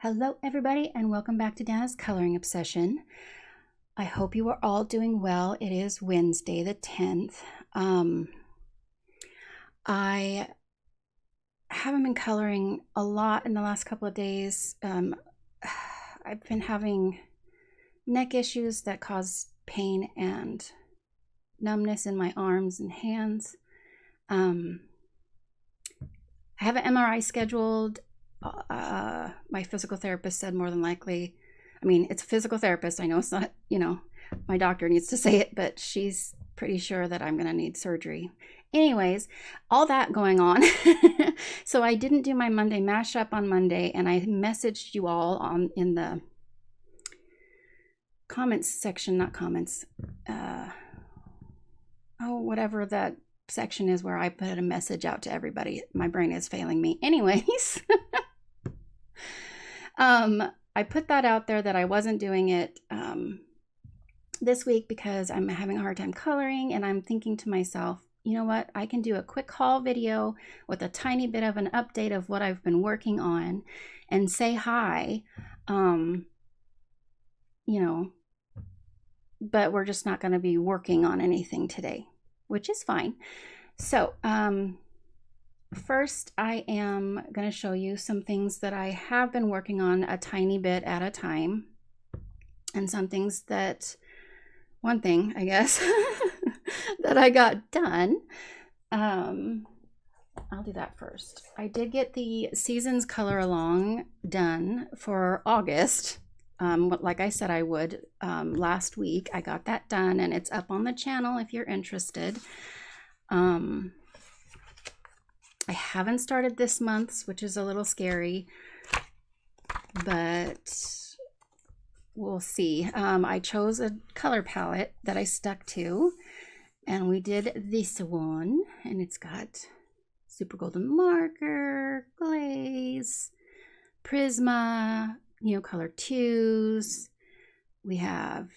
Hello everybody and welcome back to Dana's Coloring Obsession. I hope you are all doing well. It is Wednesday the 10th. I haven't been coloring a lot in the last couple of days. I've been having neck issues that cause pain and numbness in my arms and hands. I have an MRI scheduled. My physical therapist said more than likely, it's a physical therapist. I know it's not, my doctor needs to say it, but she's pretty sure that I'm going to need surgery. Anyways, all that going on. So I didn't do my Monday mashup on Monday, and I messaged you all in the comments section, not comments, whatever that section is where I put a message out to everybody. My brain is failing me. Anyways. I put that out there that I wasn't doing it this week because I'm having a hard time coloring, and I'm thinking to myself, you know what, I can do a quick haul video with a tiny bit of an update of what I've been working on and say hi, but we're just not going to be working on anything today, which is fine. So, first, I am going to show you some things that I have been working on a tiny bit at a time, and some things that, one thing, I guess, that I got done. I'll do that first. I did get the Seasons Color Along done for August. Like I said I would last week. I got that done, and it's up on the channel if you're interested. I haven't started this month's, which is a little scary, but we'll see. I chose a color palette that I stuck to, and we did this one, and it's got Super Golden Marker, Glaze, Prisma, Color 2s. We have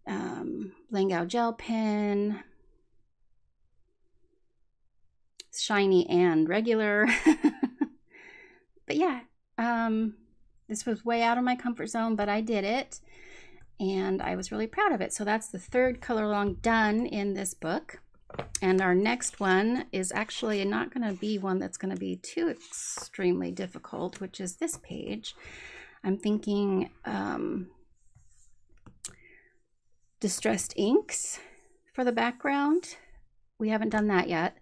Langau Gel Pen, shiny and regular. But yeah, this was way out of my comfort zone, but I did it, and I was really proud of it. So that's the third color along done in this book, and our next one is actually not going to be one that's going to be too extremely difficult, which is this page. I'm thinking distressed inks for the background. We haven't done that yet.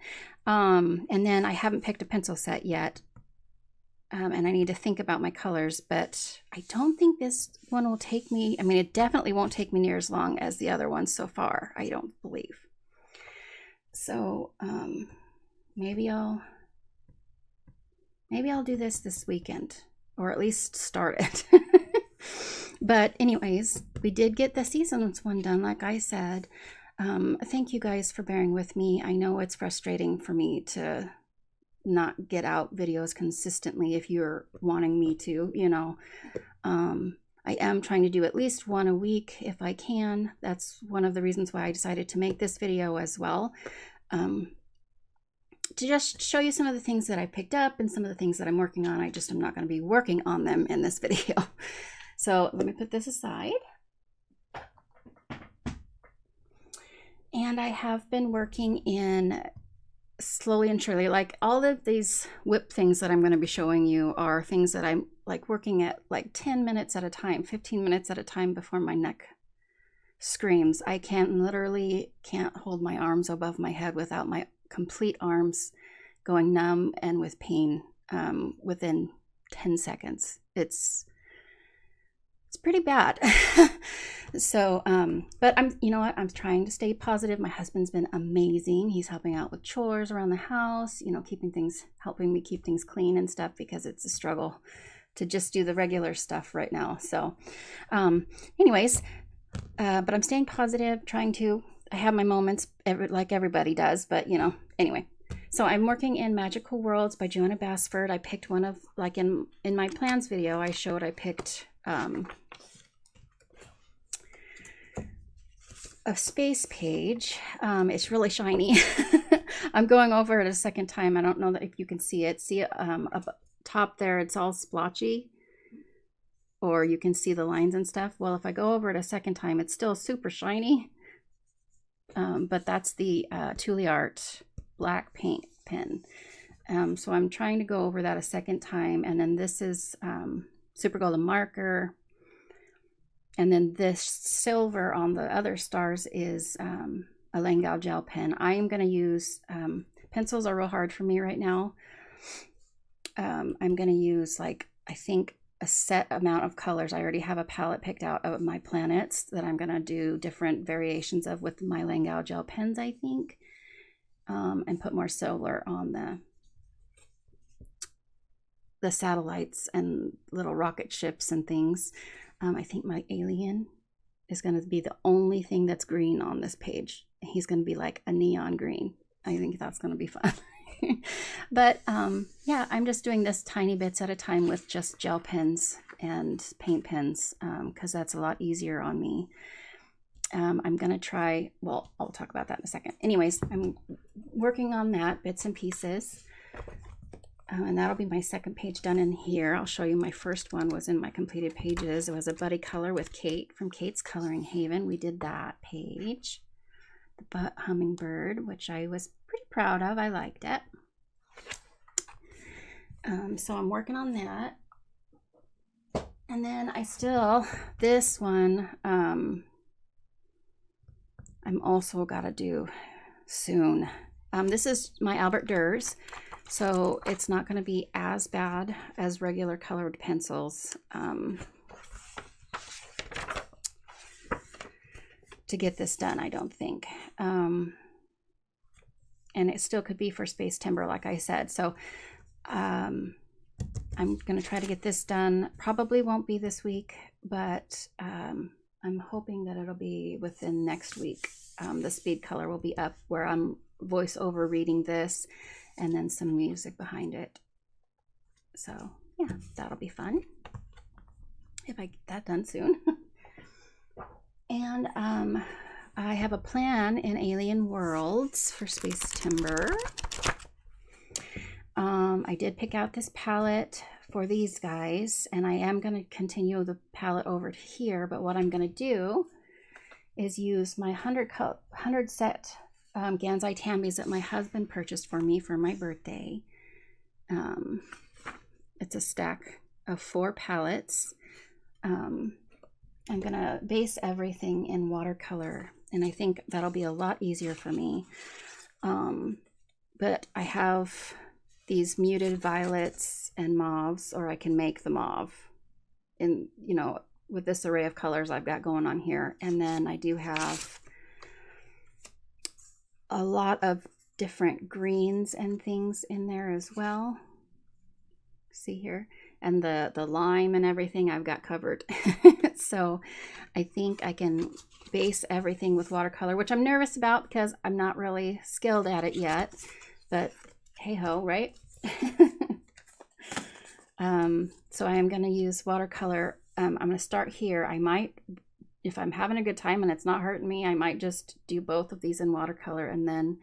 And then I haven't picked a pencil set yet. And I need to think about my colors, but I don't think this one will take me, it definitely won't take me near as long as the other ones so far, I don't believe. So maybe I'll do this weekend, or at least start it. But anyways, we did get the Seasons one done, like I said. Thank you guys for bearing with me. I know it's frustrating for me to not get out videos consistently if you're wanting me to, I am trying to do at least one a week if I can. That's one of the reasons why I decided to make this video as well. To just show you some of the things that I picked up and some of the things that I'm working on. I just am not going to be working on them in this video. So let me put this aside. And I have been working in slowly and surely. Like, all of these whip things that I'm going to be showing you are things that I'm like working at like 10 minutes at a time, 15 minutes at a time before my neck screams. I literally can't hold my arms above my head without my complete arms going numb and with pain within 10 seconds. It's pretty bad. So, but I'm trying to stay positive. My husband's been amazing. He's helping out with chores around the house, helping me keep things clean and stuff, because it's a struggle to just do the regular stuff right now. So, anyways, but I'm staying positive, I have my moments like everybody does, but anyway. So I'm working in Magical Worlds by Joanna Basford. I picked one of, like in my plans video, I picked a space page. It's really shiny. I'm going over it a second time. I don't know if you can see it. See up top there, it's all splotchy. or you can see the lines and stuff. Well, if I go over it a second time, it's still super shiny. But that's the Thule Art black paint pen. So I'm trying to go over that a second time. And then this is Super Golden Marker. And then this silver on the other stars is a Langau gel pen. I am going to use, pencils are real hard for me right now. I'm going to use, like, I think a set amount of colors. I already have a palette picked out of my planets that I'm going to do different variations of with my Langau gel pens, I think. And put more silver on the satellites and little rocket ships and things. I think my alien is going to be the only thing that's green on this page. He's going to be like a neon green. I think that's going to be fun. But yeah, I'm just doing this tiny bits at a time with just gel pens and paint pens because that's a lot easier on me. I'm going to try, well, I'll talk about that in a second. Anyways, I'm working on that, bits and pieces. And that'll be my second page done in here. I'll show you my first one was in my completed pages. It was a buddy color with Kate from Kate's Coloring Haven. We did that page. The hummingbird, which I was pretty proud of. I liked it. So I'm working on that. And then this one, I'm also got to do soon. This is my Albert Durs. So it's not going to be as bad as regular colored pencils to get this done, I don't think. And it still could be for Space Timber, like I said. So I'm going to try to get this done. Probably won't be this week, but I'm hoping that it'll be within next week. The speed color will be up where I'm voiceover reading this, and then some music behind it. So yeah, that'll be fun if I get that done soon. And I have a plan in Alien Worlds for Space Timber. I did pick out this palette for these guys, and I am going to continue the palette over here, but what I'm going to do is use my 100 set Gansai Tambis that my husband purchased for me for my birthday. It's a stack of 4 palettes. I'm gonna base everything in watercolor, and I think that'll be a lot easier for me. But I have these muted violets and mauves, or I can make the mauve in, you know, with this array of colors I've got going on here. And then I do have a lot of different greens and things in there as well. See here, and the lime and everything I've got covered. So I think I can base everything with watercolor, which I'm nervous about because I'm not really skilled at it yet, but hey ho, right? So I am going to use watercolor. I'm going to start here. I might, if I'm having a good time and it's not hurting me, I might just do both of these in watercolor, and then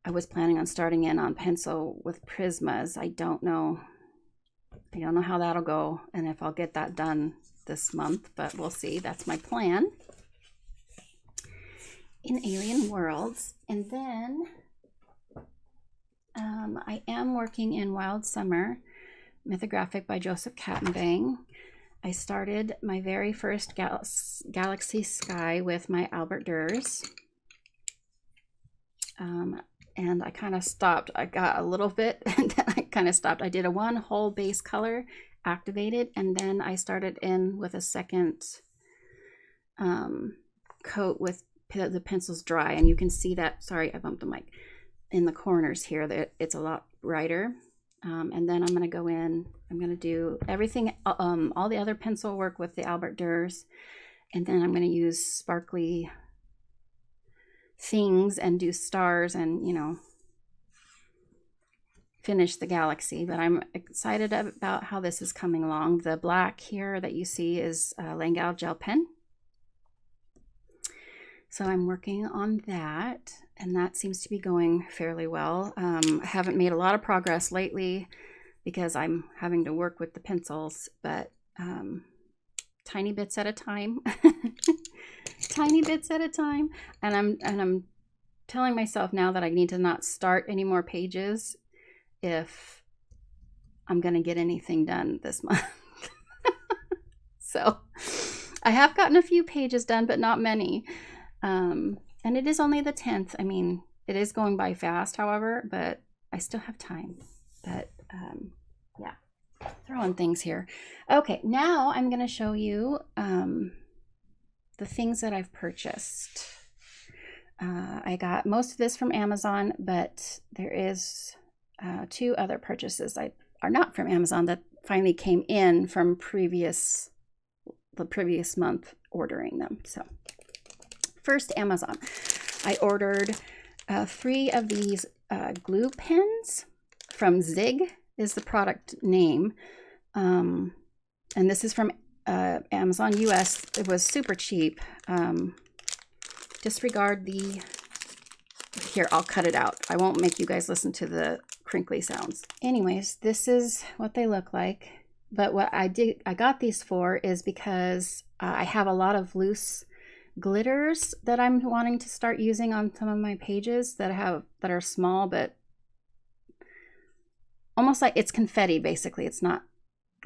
I was planning on starting in on pencil with Prismas. I don't know how that'll go and if I'll get that done this month, but we'll see. That's my plan in Alien Worlds. And then I am working in Wild Summer, mythographic by Joseph Kattenbang. I started my very first Galaxy Sky with my Albert Durs. And I kind of stopped. I got a little bit and then I kind of stopped. I did a one whole base color activated, and then I started in with a second coat with the pencils dry, and you can see that, sorry I bumped the mic, in the corners here that it's a lot brighter. And then I'm going to go in, I'm going to do everything, all the other pencil work with the Albert Durs, and then I'm going to use sparkly things and do stars and, you know, finish the galaxy. But I'm excited about how this is coming along. The black here that you see is Langau gel pen. So I'm working on that, and that seems to be going fairly well. I haven't made a lot of progress lately because I'm having to work with the pencils, but tiny bits at a time. Tiny bits at a time. And I'm telling myself now that I need to not start any more pages if I'm going to get anything done this month. So I have gotten a few pages done, but not many. And it is only the 10th. I mean, it is going by fast, however, but I still have time. But yeah, throwing things here. Okay, now I'm going to show you the things that I've purchased. I got most of this from Amazon, but there is 2 other purchases that are not from Amazon that finally came in from the previous month ordering them. So first, Amazon. I ordered 3 of these glue pens from Zig is the product name. And this is from Amazon US. It was super cheap. Disregard the, here, I'll cut it out. I won't make you guys listen to the crinkly sounds. Anyways, this is what they look like. But what I got these for is because I have a lot of loose glitters that I'm wanting to start using on some of my pages that are small, but almost like it's confetti, basically. It's not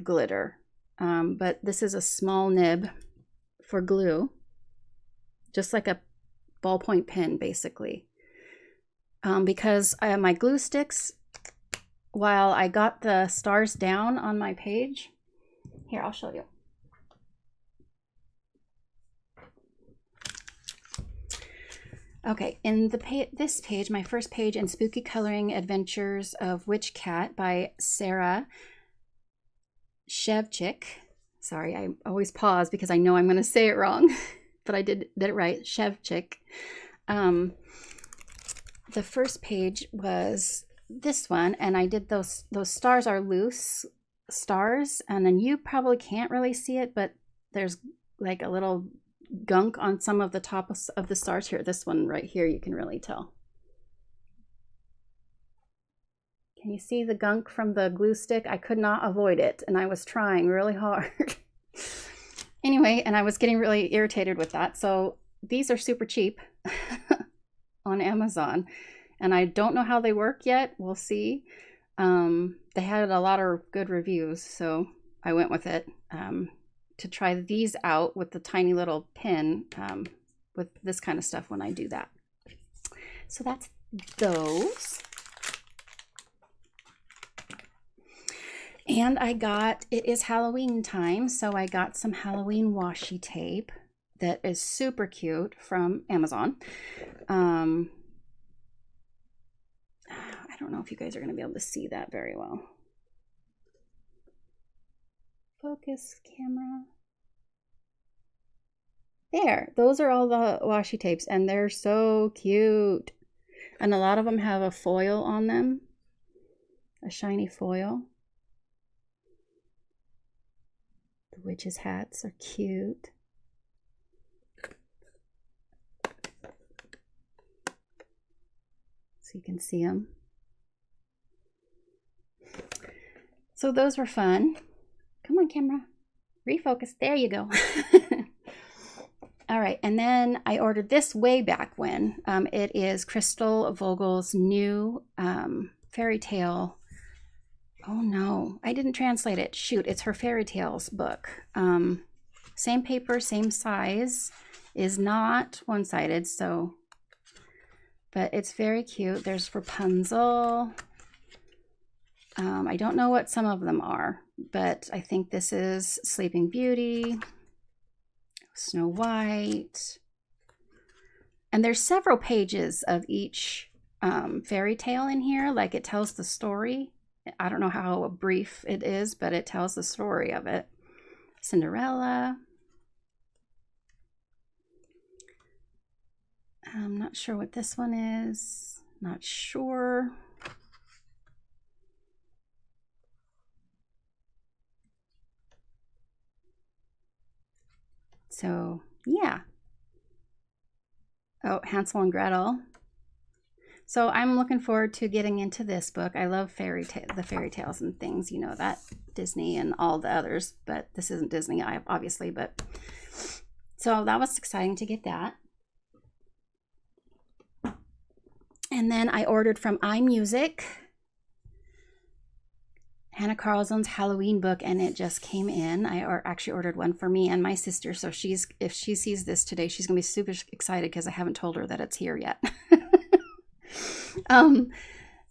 glitter. But this is a small nib for glue, just like a ballpoint pen, basically. Because my glue sticks, while I got the stars down on my page, here, I'll show you. Okay, in this page, my first page in Spooky Coloring Adventures of Witch Cat by Sarah Shevchik. Sorry, I always pause because I know I'm going to say it wrong, but I did it right. Shevchik. The first page was this one, and I did those stars are loose stars, and then you probably can't really see it, but there's like a little gunk on some of the top of the stars here. This one right here, you can really tell. Can you see the gunk from the glue stick? I could not avoid it, and I was trying really hard. Anyway, and I was getting really irritated with that. So these are super cheap on Amazon, and I don't know how they work yet. We'll see. They had a lot of good reviews, so I went with it to try these out with the tiny little pin with this kind of stuff when I do that. So that's those. And it is Halloween time, so I got some Halloween washi tape that is super cute from Amazon. I don't know if you guys are going to be able to see that very well. Focus, camera. There, those are all the washi tapes, and they're so cute. And a lot of them have a foil on them, a shiny foil. The witches' hats are cute. So you can see them. So those were fun. Come on, camera. Refocus. There you go. All right, and then I ordered this way back when. It is Crystal Vogel's new fairy tale. Oh no, I didn't translate it. Shoot, it's her fairy tales book. Same paper, same size. Is not one-sided, so, but it's very cute. There's Rapunzel. I don't know what some of them are, but I think this is Sleeping Beauty, Snow White, and there's several pages of each fairy tale in here. Like, it tells the story. I don't know how brief it is, but it tells the story of it. Cinderella. I'm not sure what this one is. Not sure. So, yeah. Oh, Hansel and Gretel. So I'm looking forward to getting into this book. I love the fairy tales and things, you know, that Disney and all the others, but this isn't Disney, obviously, but so that was exciting to get that. And then I ordered from iMusic, Hannah Carlson's Halloween book, and it just came in. I actually ordered one for me and my sister, so if she sees this today, she's gonna be super excited because I haven't told her that it's here yet.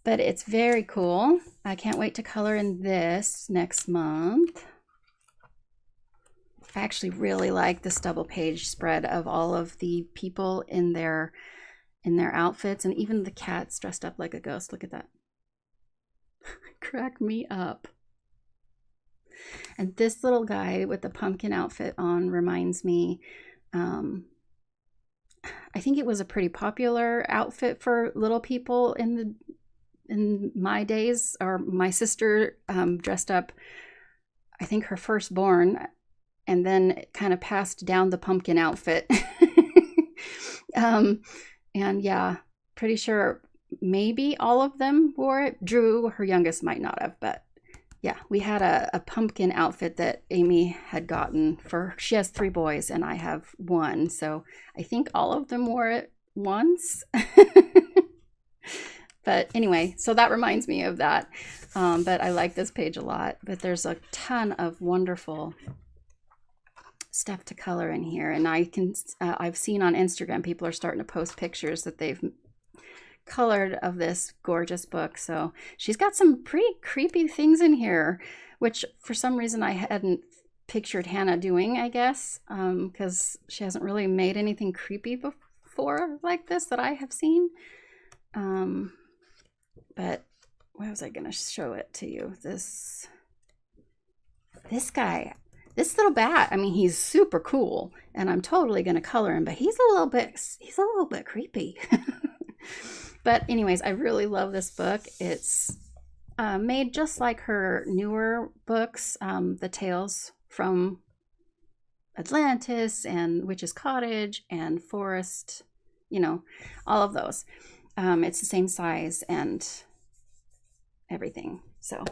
But it's very cool. I can't wait to color in this next month. I actually really like this double page spread of all of the people in their outfits, and even the cat's dressed up like a ghost. Look at that. Crack me up. And this little guy with the pumpkin outfit on reminds me, I think it was a pretty popular outfit for little people in my days, or my sister dressed up, I think, her firstborn, and then kind of passed down the pumpkin outfit. And yeah, pretty sure maybe all of them wore it. Drew, her youngest, might not have, but yeah, we had a pumpkin outfit that Amy had gotten she has 3 boys and I have 1. So I think all of them wore it once. But anyway, so that reminds me of that. But I like this page a lot, but there's a ton of wonderful stuff to color in here. And I've seen on Instagram, people are starting to post pictures that they've colored of this gorgeous book. So she's got some pretty creepy things in here, which for some reason I hadn't pictured Hannah doing, I guess, because she hasn't really made anything creepy before like this that I have seen. But where was I going to show it to you? This guy, this little bat, I mean, he's super cool and I'm totally going to color him, but he's a little bit creepy. But anyways, I really love this book. It's made just like her newer books, the Tales from Atlantis and Witch's Cottage and Forest, you know, all of those. It's the same size and everything. So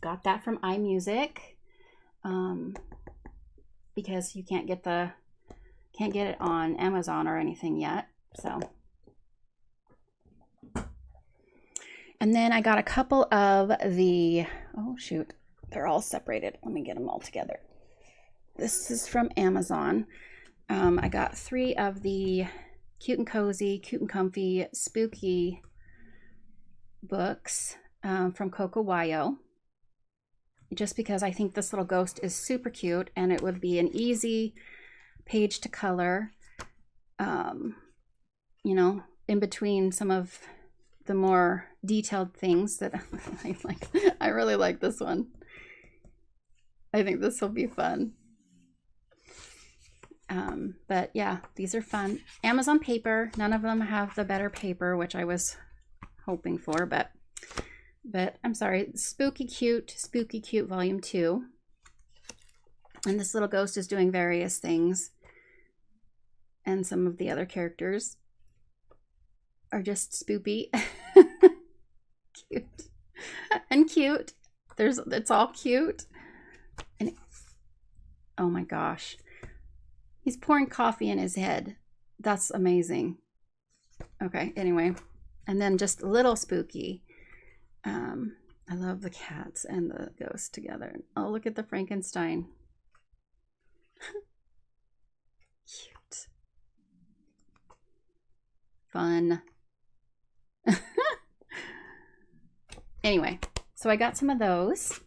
got that from iMusic, because you can't get it on Amazon or anything yet. So. And then I got a couple of oh shoot, they're all separated. Let me get them all together. This is from Amazon. I got 3 of the Cute and Cozy, Cute and Comfy, Spooky books from Coco Wayo. Just because I think this little ghost is super cute and it would be an easy page to color, you know, in between some of the more detailed things that I like. I really like this one. I think this will be fun. But yeah, these are fun. Amazon paper. None of them have the better paper, which I was hoping for, but I'm sorry. Spooky Cute Volume 2. And this little ghost is doing various things. And some of the other characters are just spoopy. Cute. And cute. It's all cute. And oh my gosh. He's pouring coffee in his head. That's amazing. Okay, anyway. And then just a little spooky. I love the cats and the ghost together. Oh, look at the Frankenstein. Cute. Fun. Anyway, so I got some of those.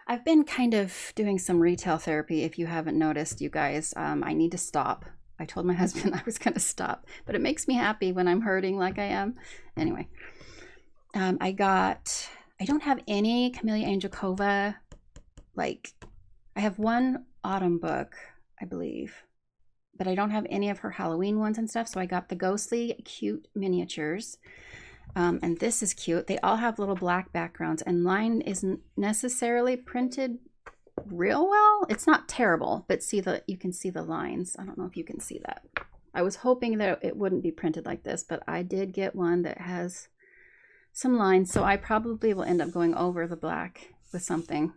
I've been kind of doing some retail therapy. If you haven't noticed, you guys, I need to stop. I told my husband I was going to stop, but it makes me happy when I'm hurting like I am. Anyway, I don't have any Camellia Angelkova. Like, I have one autumn book, I believe, but I don't have any of her Halloween ones and stuff. So I got the Ghostly Cute miniatures. And this is cute. They all have little black backgrounds, and mine isn't necessarily printed real well. It's not terrible, but you can see the lines. I don't know if you can see that. I was hoping that it wouldn't be printed like this, but I did get one that has some lines, so I probably will end up going over the black with something.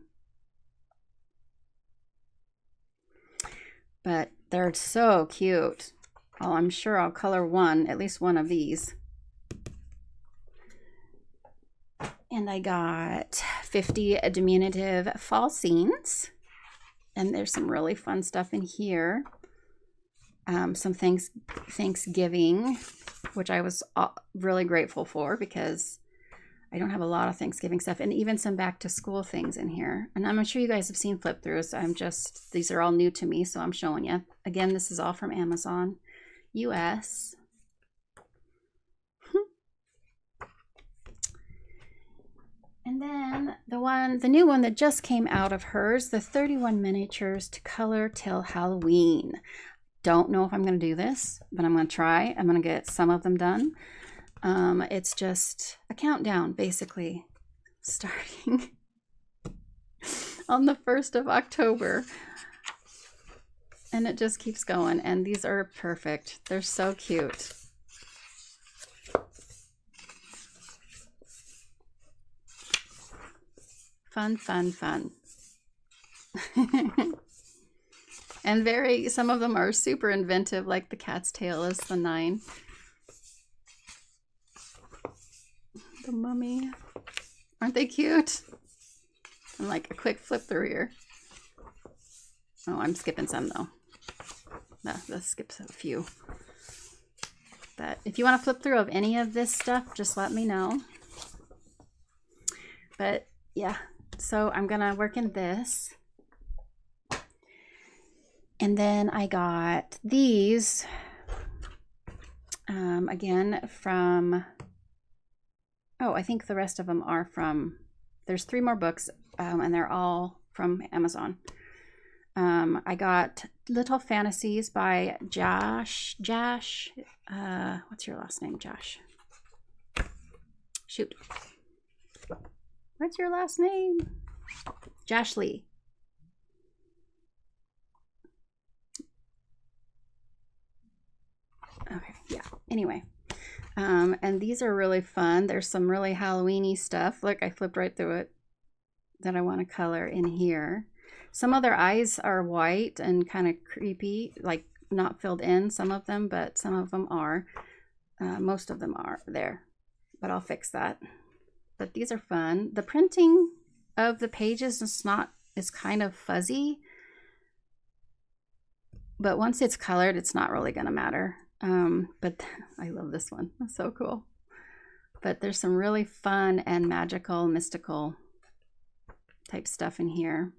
But they're so cute. Oh, I'm sure I'll color one, at least one of these. And I got 50 diminutive fall scenes. And there's some really fun stuff in here. Some Thanksgiving, which I was really grateful for because I don't have a lot of Thanksgiving stuff, and even some back to school things in here. And I'm sure you guys have seen flip throughs. These are all new to me, so I'm showing you. Again, this is all from Amazon US. And then the new one that just came out of hers, the 31 miniatures to color till Halloween. Don't know if I'm going to do this, but I'm going to try. I'm going to get some of them done. It's just a countdown, basically, starting on the 1st of October. And it just keeps going. And these are perfect. They're so cute. Fun, fun, fun. And some of them are super inventive, like the cat's tail is the 9. The mummy. Aren't they cute? And like a quick flip through here. Oh, I'm skipping some though. No, that skips a few. But if you want to flip through of any of this stuff, just let me know. But yeah, so I'm gonna work in this. And then I got these again from, oh, I think the rest of them are from, there's 3 more books and they're all from Amazon. I got Little Fantasies by Josh, what's your last name, Josh? Shoot. What's your last name? Josh Lee. Okay, yeah, anyway. And these are really fun. There's some really Halloween-y stuff. Look, I flipped right through it that I want to color in here. Some of their eyes are white and kind of creepy, like not filled in, some of them, but some of them are. Most of them are there, but I'll fix that. But these are fun. The printing of the pages is kind of fuzzy, but once it's colored, it's not really going to matter. But I love this one. It's so cool. But there's some really fun and magical, mystical type stuff in here.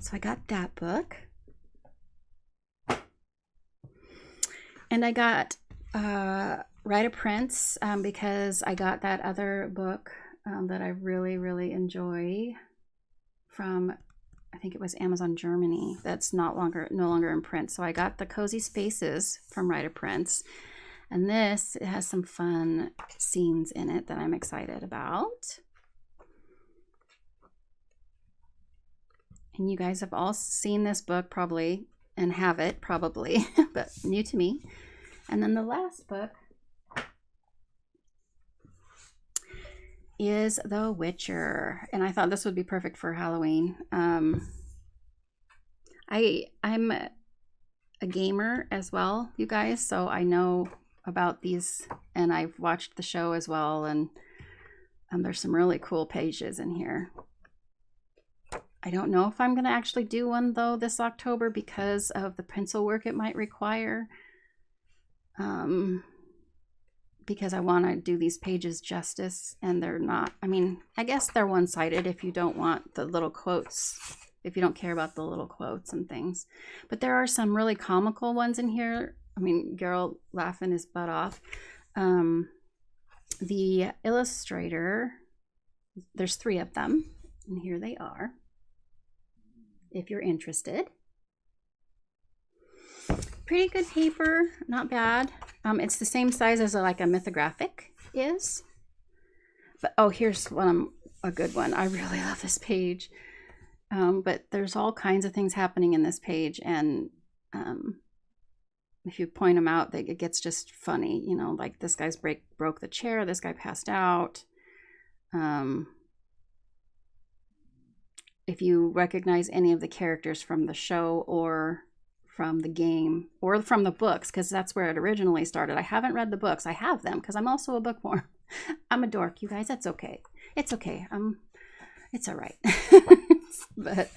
So I got that book. And I got Rite of Prince because I got that other book that I really, really enjoy from, I think it was Amazon Germany, that's no longer in print. So I got the Cozy Spaces from Rite of Prince. And this, it has some fun scenes in it that I'm excited about. And you guys have all seen this book probably, and have it probably, but new to me. And then the last book is The Witcher. And I thought this would be perfect for Halloween. I'm a gamer as well, you guys, so I know about these, and I've watched the show as well, and there's some really cool pages in here. I don't know if I'm going to actually do one though this October because of the pencil work it might require, because I want to do these pages justice, and they're not, I mean, I guess they're one-sided if you don't want the little quotes, if you don't care about the little quotes and things. But there are some really comical ones in here. I mean, Geralt laughing his butt off. The illustrator, there's 3 of them, and here they are, if you're interested. Pretty good paper, not bad. It's the same size as like a mythographic is. But oh, here's a good one. I really love this page. But there's all kinds of things happening in this page, and if you point them out, it gets just funny, you know, like this guy's broke the chair, this guy passed out. If you recognize any of the characters from the show or from the game or from the books, because that's where it originally started. I haven't read the books. I have them because I'm also a bookworm. I'm a dork, you guys. That's okay. It's okay. It's all right. But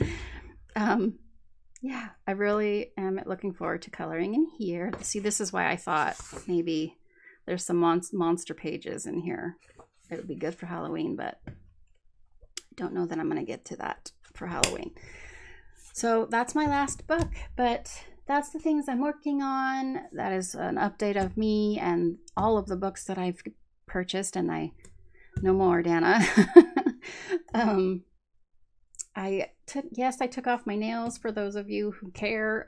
yeah, I really am looking forward to coloring in here. See, this is why I thought maybe there's some monster pages in here. It would be good for Halloween, but I don't know that I'm going to get to that for Halloween. So that's my last book, but that's the things I'm working on. That is an update of me and all of the books that I've purchased, and no more, Dana. I took off my nails for those of you who care,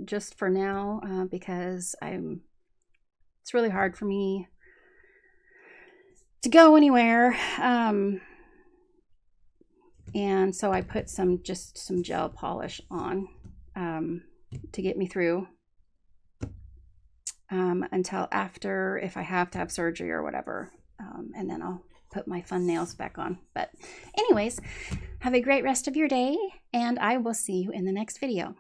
just for now, because it's really hard for me to go anywhere. And so I put just some gel polish on, to get me through, until after, if I have to have surgery or whatever, and then I'll put my fun nails back on. But anyways, have a great rest of your day, and I will see you in the next video.